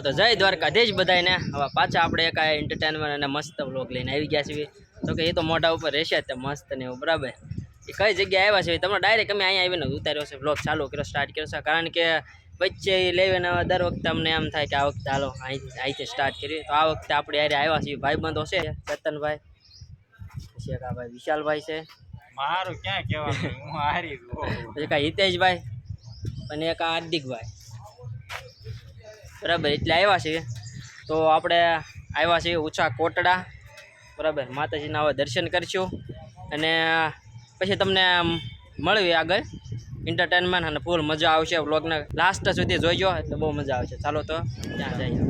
તો જય દ્વારકાધીશ બધાને. હવે પાછા આપણે એક એન્ટરટેનમેન્ટ અને મસ્ત વ્લોગ લઈને આવી ગયા છીએ. તો કે એ તો મોઢા ઉપર રહેશે જ મસ્ત ને એવું બરાબર. એ કઈ જગ્યાએ આવ્યા છે તમને ડાયરેક્ટ અમે અહીંયા આવીને ઉતાર્યો છે વ્લોગ ચાલુ કર્યો સ્ટાર્ટ કર્યો છે. કારણ કે વચ્ચે લેવીને દર વખતે અમને એમ થાય કે આ વખતે હાલો અહીંથી સ્ટાર્ટ કરીએ. તો આ વખતે આપણે યારે આવ્યા છીએ. ભાઈબંધો છે ચેતનભાઈ, પછી એક આ ભાઈ વિશાલભાઈ છે, મારું ક્યાં કહેવાનું હું હારી પછી એક હિતેશભાઈ અને એક હાર્દિકભાઈ બરાબર. એટલે આવ્યા છીએ. તો આપણે આવ્યા છીએ ઊંચા કોટડા બરાબર. માતાજીના હવે દર્શન કરશું અને પછી તમને મળવી આગળ એન્ટરટેનમેન્ટ અને ફૂલ મજા આવશે. વ્લોગને લાસ્ટ સુધી જોઈજો એટલે બહુ મજા આવશે. ચાલો તો ત્યાં જઈએ.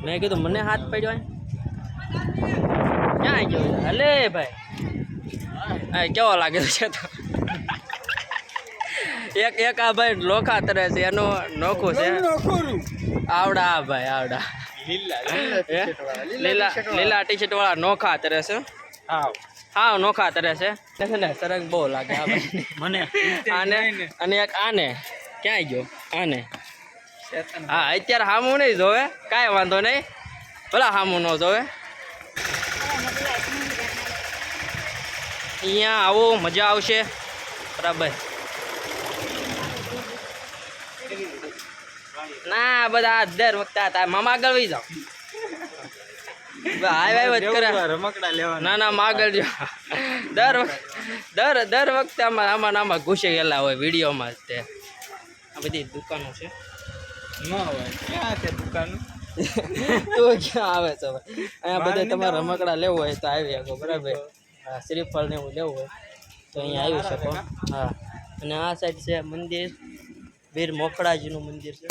મેં કીધું મને હાથ પડ્યો ક્યાં ગયો હલે ભાઈ કેવો લાગે છે. તો એક આ ભાઈ લોખા તરે છે એનું નોખું છે આવડા. ભાઈ આવડા લીલા ટી શર્ટ વાળા નોખા તરે છે. હા નોખા તરે છે ને સરસ બહુ લાગે આ ભાઈ મને. આને અને એક આને ક્યાંય ગયો આને. હા અત્યારે હામું નહીં જોવે કાંઈ વાંધો નહીં ભલા હામું ન જોવે. અહીંયા આવો મજા આવશે બરાબર. ના બધા દર વખતે હતા મામા આગળ વહી જાઓ. ના ના માગળ જો દર વખતે આમાં ઘૂસી ગયેલા હોય વિડીયોમાં. તે આ બધી દુકાનો છે ક્યાં છે દુકાન તો ક્યાં આવે છે અહીંયા બધા તમારે રમકડા લેવું હોય તો આવી શકો બરાબર. હા શ્રીફળ ને એવું લેવું હોય તો અહીંયા આવી શકો. હા અને આ સાઈડ છે મંદિર વીર મોખડાજીનું મંદિર છે.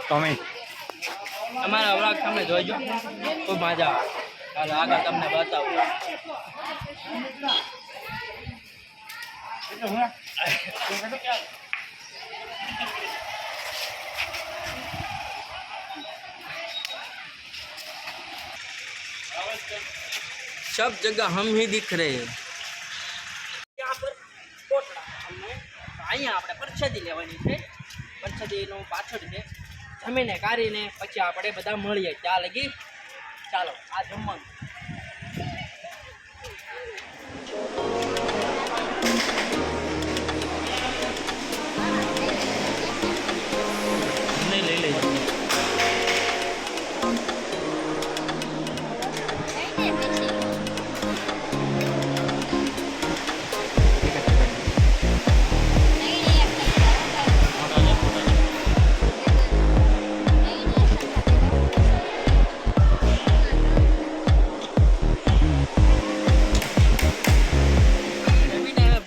તમે અમારા વ્લોગ તમે જોઈજો ખૂબ મજા આવે. ચાલો આગળ તમને બતાવું. सब जगह हम ही दिख रहे हैं. यहाँ पर कोटड़ा અહીંયા આપણે પરછદી લેવાની છે. પરછદીનું પાછળ છે જમીને કાઢીને પછી આપણે બધા મળીએ ત્યાં લગી. ચાલો આ જમવાનું નહીં લઈ લેજો.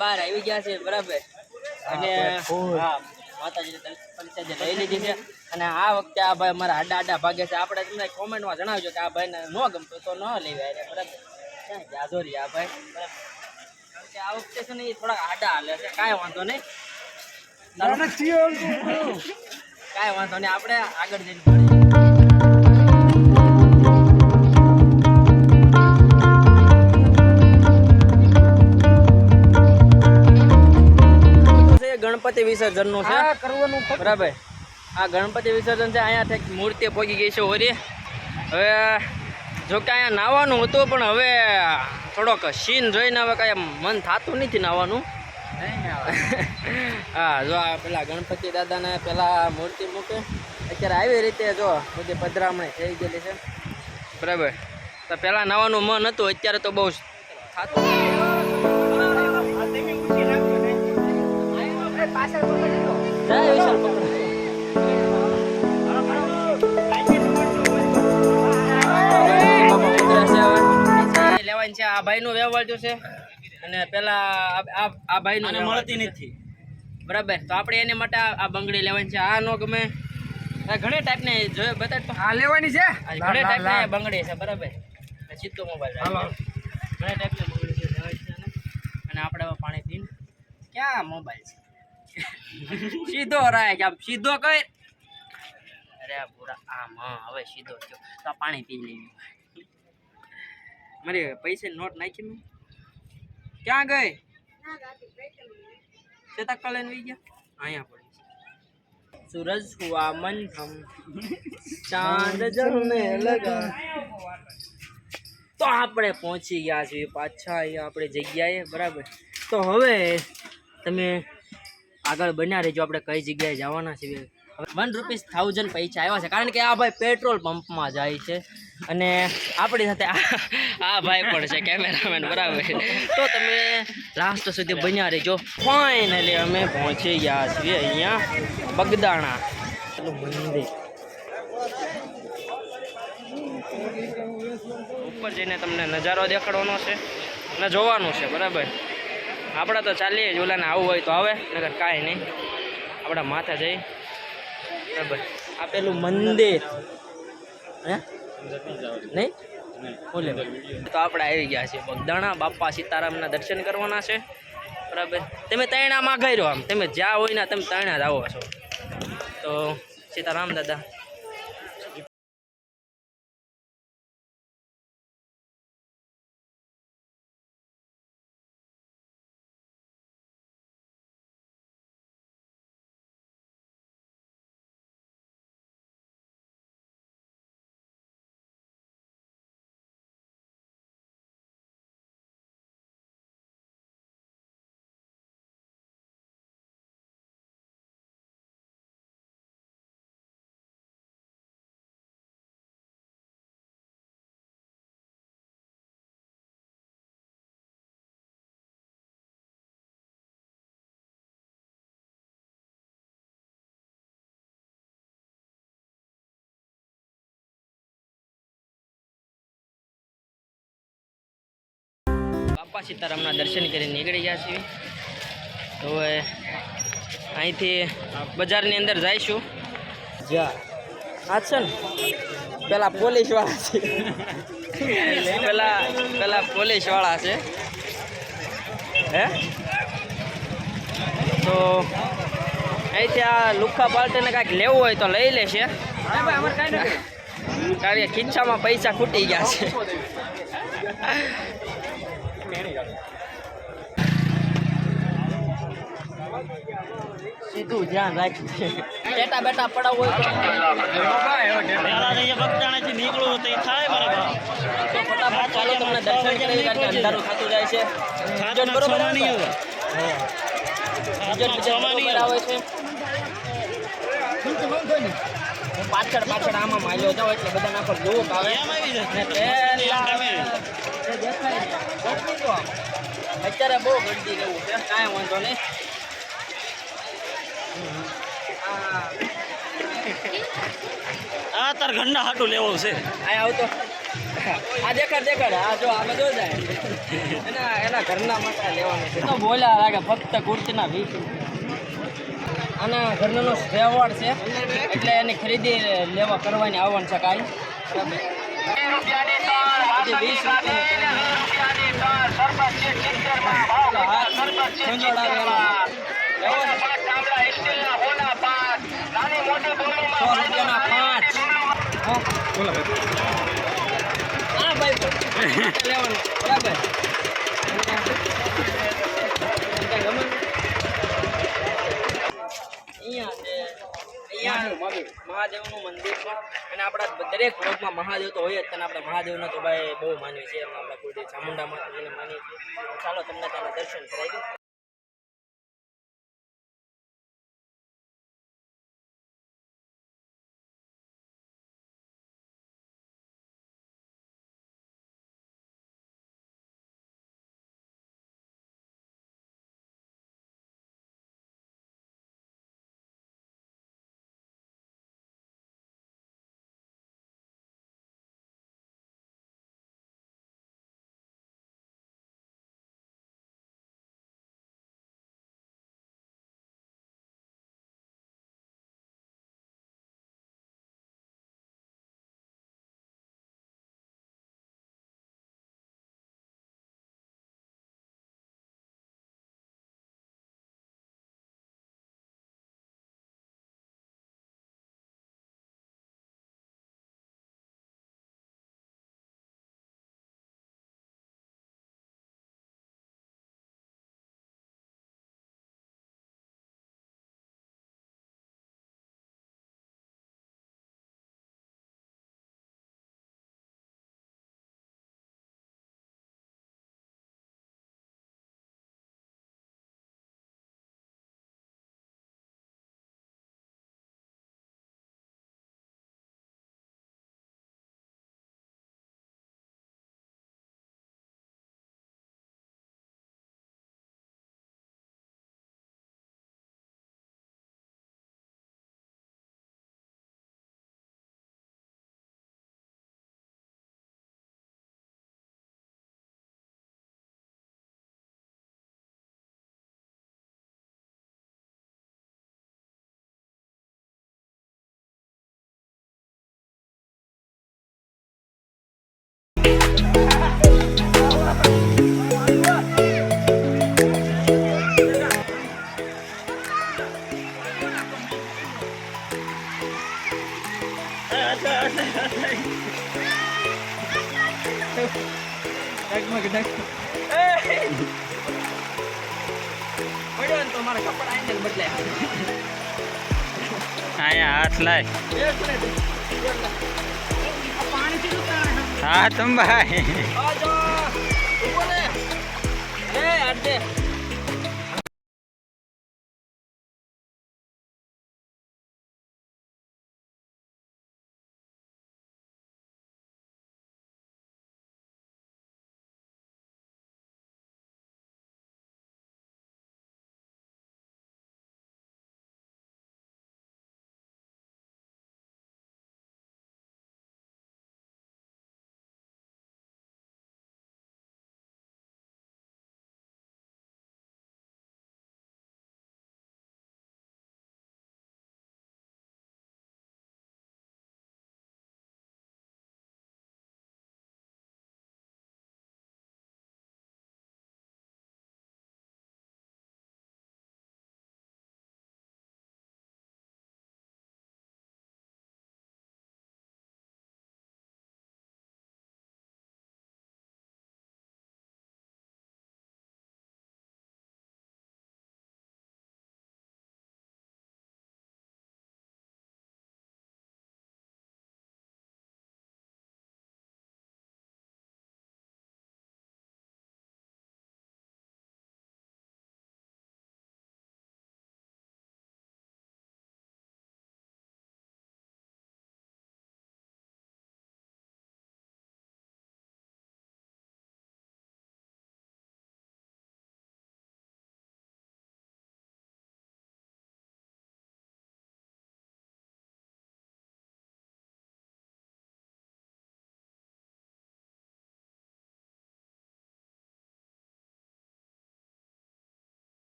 બહાર આવી ગયા છે બરાબર. અને હા માતાજીને પરિચય લઈ લીધી છે. અને આ વખતે આ ભાઈ અમારા આડા ભાગે છે. આપણે તમને કોમેન્ટમાં જણાવજો કે આ ભાઈને ન ગમતું તો ન લેવાય બરાબર. ક્યાં જાજોરી આ ભાઈ બરાબર. કારણ કે આ વખતે છે ને એ થોડાક આડા હાલે છે. કાંઈ વાંધો નહીં કાંઈ વાંધો નહીં આપણે આગળ જઈને મળીએ. ગણપતિ વિસર્જન નું છે કરવાનું બરાબર. આ ગણપતિ વિસર્જન છે. અહીંયા મૂર્તિ પહોંચી ગઈ છે ઓરી. હવે જોકે અહીંયા નાહવાનું હતું પણ હવે થોડોક સીન જોઈને હવે કાંઈ મન થતું નથી નાહવાનું. નહીં આવે. હા જો આ પેલા ગણપતિ દાદાને પેલા મૂર્તિ મૂકે અત્યારે આવી રીતે જો બધી પધરામણી થઈ ગયેલી છે બરાબર. તો પેલા નવાનું મન હતું, અત્યારે તો બહુ થતું. જય વિશાલ પકડ. લેવાની છે આ ભાઈનું વ્યવહાર છે અને પેલા આ ભાઈનું મળતી નથી બરાબર. તો આપણે એને માટે આ બંગડી લેવાની છે. આ નો ગમે ઘણી ટાઈપની જોયો બતાડ તો આ લેવાની છે ઘણી ટાઈપની બંગડી છે બરાબર. સીધો મોબાઈલ ઘણી ટાઈપની બંગડી છે લેવાની છે અને આપણે હવે પાણી પીને ક્યાં મોબાઈલ છે સીધો રાય કે આમ સીધો કઈ. અરે આ પૂરા આમ હા હવે સીધો થયો. તો આ પાણી પી લેવી. મારી પૈસા નોટ નાખી મેં ક્યાં ગઈ ચેતક કલે આવી ગયા અહીંયા પડી. सूरज हुआ मन हम चांद जलने लगा. તો આપણે પહોંચી ગયા છીએ પાછા અહીંયા આપણે જગ્યાએ બરાબર. તો હવે તમે આગળ બન્યા રહેજો. આપણે કઈ જગ્યાએ જવાના છીએ. ₹1,000 પૈસા આવ્યા છે કારણ કે આ ભાઈ પેટ્રોલ પંપમાં જાય છે અને આપણી સાથે આ ભાઈ પણ છે કેમેરામેન બરાબર. તો તમે લાસ્ટ સુધી બન્યા રહેજો. ફાઇનલી અમે પહોંચી ગયા છીએ અહીંયા બગદાણા મંદિર. ઉપર જઈને તમને નજારો દેખાડવાનો છે અને જોવાનું છે બરાબર. આપણે તો ચાલીએ જ ઓલાને આવું હોય તો આવે નગર કાંઈ નહીં. આપણા માથે જઈ બરાબર. આ પેલું મંદિર હે નહીં બોલે. તો આપણે આવી ગયા છીએ બગદાણા. બાપા સીતારામના દર્શન કરવાના છે બરાબર. તમે તૈણામાં ગઈ રહ્યો આમ તમે જ્યાં હોય ને તમે તૈણા જ આવો છો. તો સીતારામ દાદા. બાપા સીતારામના દર્શન કરીને નીકળી ગયા છીએ. તો હવે અહીંથી બજારની અંદર જઈશું. જા આ છે ને પેલા પોલીસવાળા છે પેલા પોલીસવાળા છે હે. તો અહીંથી આ લુખ્ખા પાર્ટીને કાંઈક લેવું હોય તો લઈ લેશે કારણ કે ખીચામાં પૈસા ખૂટી ગયા છે. સીધું ધ્યાન રાખજો. બેટા બેટા પડાવવું હોય બગદાણાથી નીકળું તો થાય બરાબર. તો ફટાફટ ચાલો તમને દર્શન કરાવી કારણ કે અંધારું થતું જાય છે. બરોબર આવે છે. પાછળ પાછળ આમાં માલ્યો જાવ એટલે બધા નાખો લુક આવે. અત્યારે બહુ ગંદી રહેવું છે કાંઈ વાંધો નહીં. આ તાર ઘરના હાટું લેવો છે. આ આવતો આ દેખાડ આ જો આ બધો જાય એના ઘરના માટે લેવાનું છે. તો બોલ્યા લાગે ફક્ત કુર્તીના 20 રૂપિયા. આના ઘરનો વ્યવહાર છે એટલે એની ખરીદી લેવા કરવાની આવવાનું છે કાંઈ 20 લેવાનું બરાબર. મહાદેવનું મંદિર છે અને આપણા દરેક વ્લોગમાં મહાદેવ તો હોય જ. તને આપણે મહાદેવનો તો ભાઈ બહુ માનીએ છીએ. આપણા કુળદેવ ચામુંડા માતાજીને માનીએ છીએ. ચાલો તમને તેના દર્શન કરાવી દઉં. ડગમગ ડગ પડ્યો ને તો મારા કપડા આઈને બદલાય અહીંયા હાથ લાય પાણીથી ઉતારે હા તંબાઈ આજો ઉભો રે અડે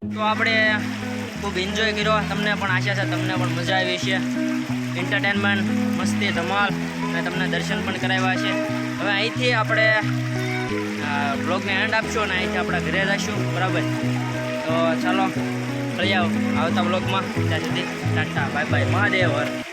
તો આપણે ખૂબ એન્જોય કર્યો તમને પણ આશા છે તમને પણ મજા આવી છે એન્ટરટેનમેન્ટ મસ્તી ધમાલ અને તમને દર્શન પણ કરાવ્યા છે હવે અહીંથી આપણે બ્લોગને એન્ડ આપશું અને અહીંથી આપણે ઘરે જઈશું બરાબર તો ચાલો ફરી આવતા બ્લોગમાં ત્યાં સુધી ટાટા બાય બાય મહાદેવ હર